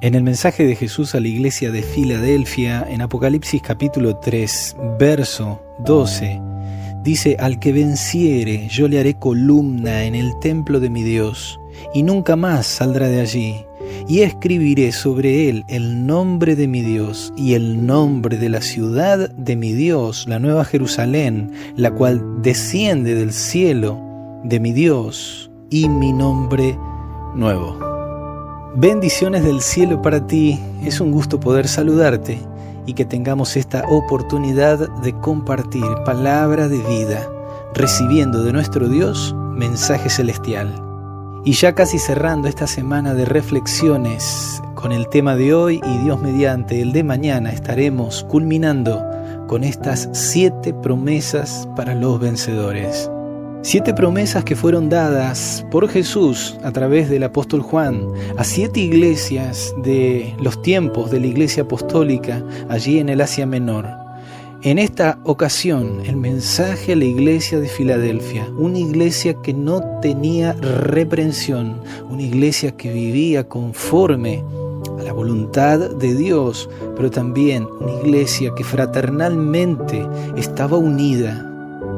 En el mensaje de Jesús a la iglesia de Filadelfia, en Apocalipsis capítulo 3, verso 12, dice: al que venciere, yo le haré columna en el templo de mi Dios, y nunca más saldrá de allí. Y escribiré sobre él el nombre de mi Dios y el nombre de la ciudad de mi Dios, la nueva Jerusalén, la cual desciende del cielo de mi Dios, y mi nombre nuevo. Bendiciones del cielo para ti. Es un gusto poder saludarte y que tengamos esta oportunidad de compartir palabra de vida, recibiendo de nuestro Dios mensaje celestial. Y ya casi cerrando esta semana de reflexiones con el tema de hoy, y Dios mediante el de mañana estaremos culminando con estas 7 promesas para los vencedores. 7 promesas que fueron dadas por Jesús a través del apóstol Juan a 7 iglesias de los tiempos de la iglesia apostólica allí en el Asia Menor. En esta ocasión, el mensaje a la iglesia de Filadelfia, una iglesia que no tenía reprensión, una iglesia que vivía conforme a la voluntad de Dios, pero también una iglesia que fraternalmente estaba unida,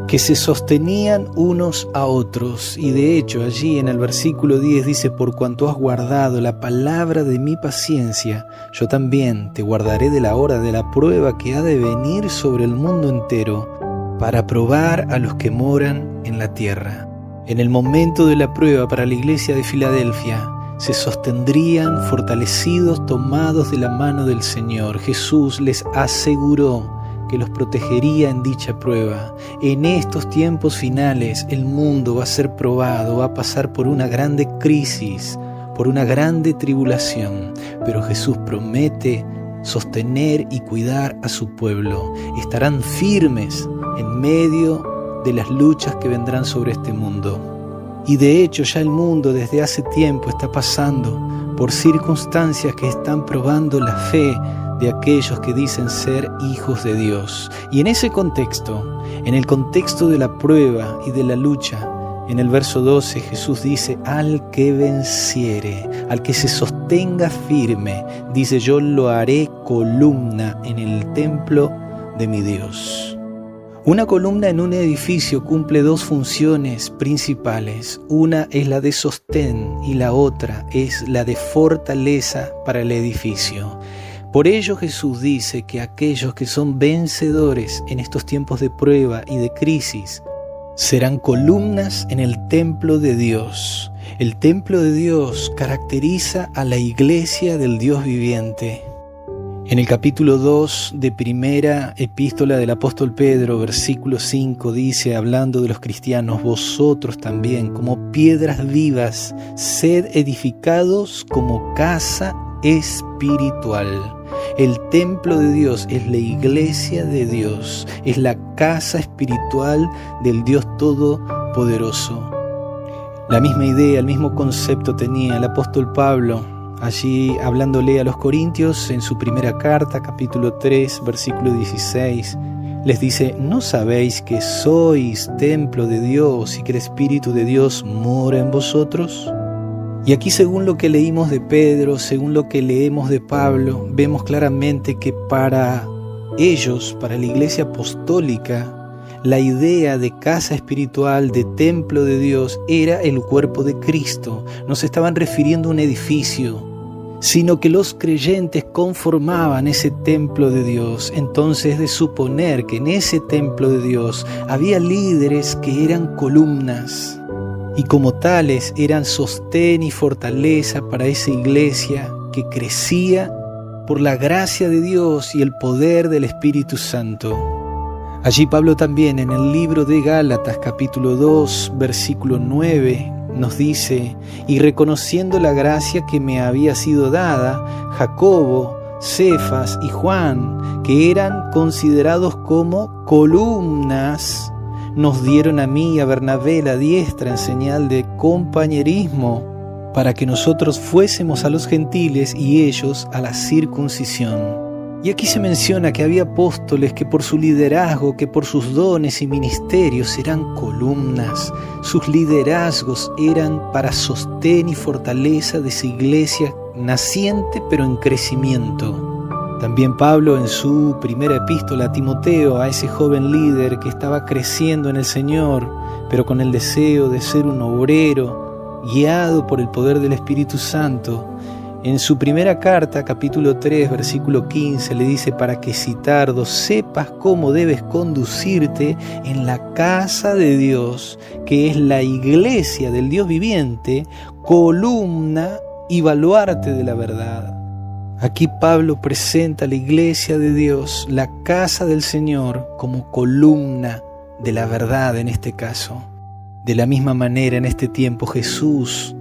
que se sostenían unos a otros. Y de hecho allí en el versículo 10 dice: por cuanto has guardado la palabra de mi paciencia, yo también te guardaré de la hora de la prueba que ha de venir sobre el mundo entero, para probar a los que moran en la tierra. En el momento de la prueba para la iglesia de Filadelfia, se sostendrían fortalecidos, tomados de la mano del Señor. Jesús les aseguró que los protegería en dicha prueba. En estos tiempos finales el mundo va a ser probado, va a pasar por una grande crisis, por una grande tribulación, pero Jesús promete sostener y cuidar a su pueblo. Estarán firmes en medio de las luchas que vendrán sobre este mundo. Y de hecho ya el mundo desde hace tiempo está pasando por circunstancias que están probando la fe de aquellos que dicen ser hijos de Dios. Y en ese contexto, en el contexto de la prueba y de la lucha, en el verso 12 Jesús dice: al que venciere, al que se sostenga firme, dice: yo lo haré columna en el templo de mi Dios. Una columna en un edificio cumple 2 funciones principales. Una es la de sostén y la otra es la de fortaleza para el edificio. Por ello Jesús dice que aquellos que son vencedores en estos tiempos de prueba y de crisis serán columnas en el templo de Dios. El templo de Dios caracteriza a la iglesia del Dios viviente. En el capítulo 2 de primera epístola del apóstol Pedro, versículo 5, dice, hablando de los cristianos: vosotros también, como piedras vivas, sed edificados como casa espiritual. El templo de Dios es la iglesia de Dios, es la casa espiritual del Dios Todopoderoso. La misma idea, el mismo concepto tenía el apóstol Pablo allí hablándole a los corintios en su primera carta, capítulo 3, versículo 16. Les dice: ¿no sabéis que sois templo de Dios y que el Espíritu de Dios mora en vosotros? Y aquí, según lo que leímos de Pedro, según lo que leemos de Pablo, vemos claramente que para ellos, para la iglesia apostólica, la idea de casa espiritual, de templo de Dios, era el cuerpo de Cristo. No se estaban refiriendo a un edificio, sino que los creyentes conformaban ese templo de Dios. Entonces, de suponer que en ese templo de Dios había líderes que eran columnas, y como tales eran sostén y fortaleza para esa iglesia que crecía por la gracia de Dios y el poder del Espíritu Santo. Allí Pablo también en el libro de Gálatas capítulo 2 versículo 9 nos dice: y reconociendo la gracia que me había sido dada, Jacobo, Cefas y Juan, que eran considerados como columnas, nos dieron a mí y a Bernabé la diestra en señal de compañerismo, para que nosotros fuésemos a los gentiles y ellos a la circuncisión. Y aquí se menciona que había apóstoles que por su liderazgo, que por sus dones y ministerios eran columnas. Sus liderazgos eran para sostén y fortaleza de esa iglesia naciente pero en crecimiento. También Pablo en su primera epístola a Timoteo, a ese joven líder que estaba creciendo en el Señor, pero con el deseo de ser un obrero, guiado por el poder del Espíritu Santo, en su primera carta, capítulo 3, versículo 15, le dice: para que, citardo, sepas cómo debes conducirte en la casa de Dios, que es la iglesia del Dios viviente, columna y baluarte de la verdad. Aquí Pablo presenta a la iglesia de Dios, la casa del Señor, como columna de la verdad en este caso. De la misma manera, en este tiempo Jesús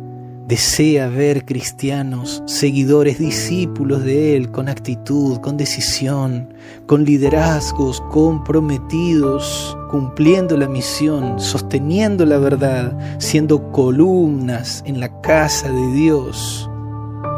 desea ver cristianos, seguidores, discípulos de Él, con actitud, con decisión, con liderazgos comprometidos, cumpliendo la misión, sosteniendo la verdad, siendo columnas en la casa de Dios.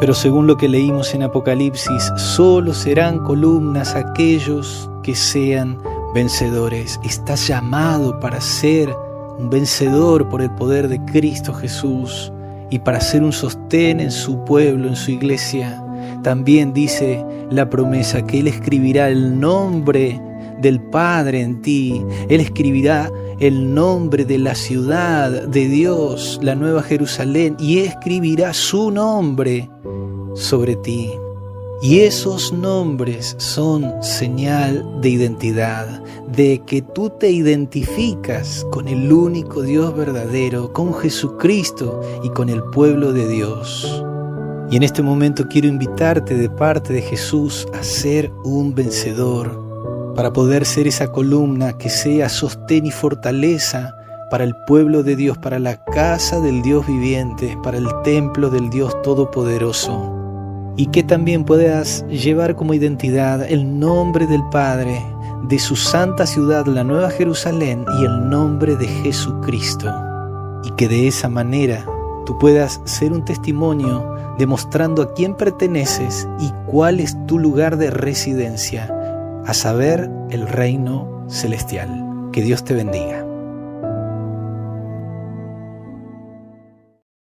Pero según lo que leímos en Apocalipsis, solo serán columnas aquellos que sean vencedores. Estás llamado para ser un vencedor por el poder de Cristo Jesús y para ser un sostén en su pueblo, en su iglesia. También dice la promesa que Él escribirá el nombre del Padre en ti. Él escribirá el nombre de la ciudad de Dios, la Nueva Jerusalén, y escribirá su nombre sobre ti. Y esos nombres son señal de identidad, de que tú te identificas con el único Dios verdadero, con Jesucristo y con el pueblo de Dios. Y en este momento quiero invitarte de parte de Jesús a ser un vencedor, para poder ser esa columna que sea sostén y fortaleza para el pueblo de Dios, para la casa del Dios viviente, para el templo del Dios todopoderoso. Y que también puedas llevar como identidad el nombre del Padre, de su santa ciudad, la Nueva Jerusalén, y el nombre de Jesucristo. Y que de esa manera tú puedas ser un testimonio demostrando a quién perteneces y cuál es tu lugar de residencia, a saber, el reino celestial. Que Dios te bendiga.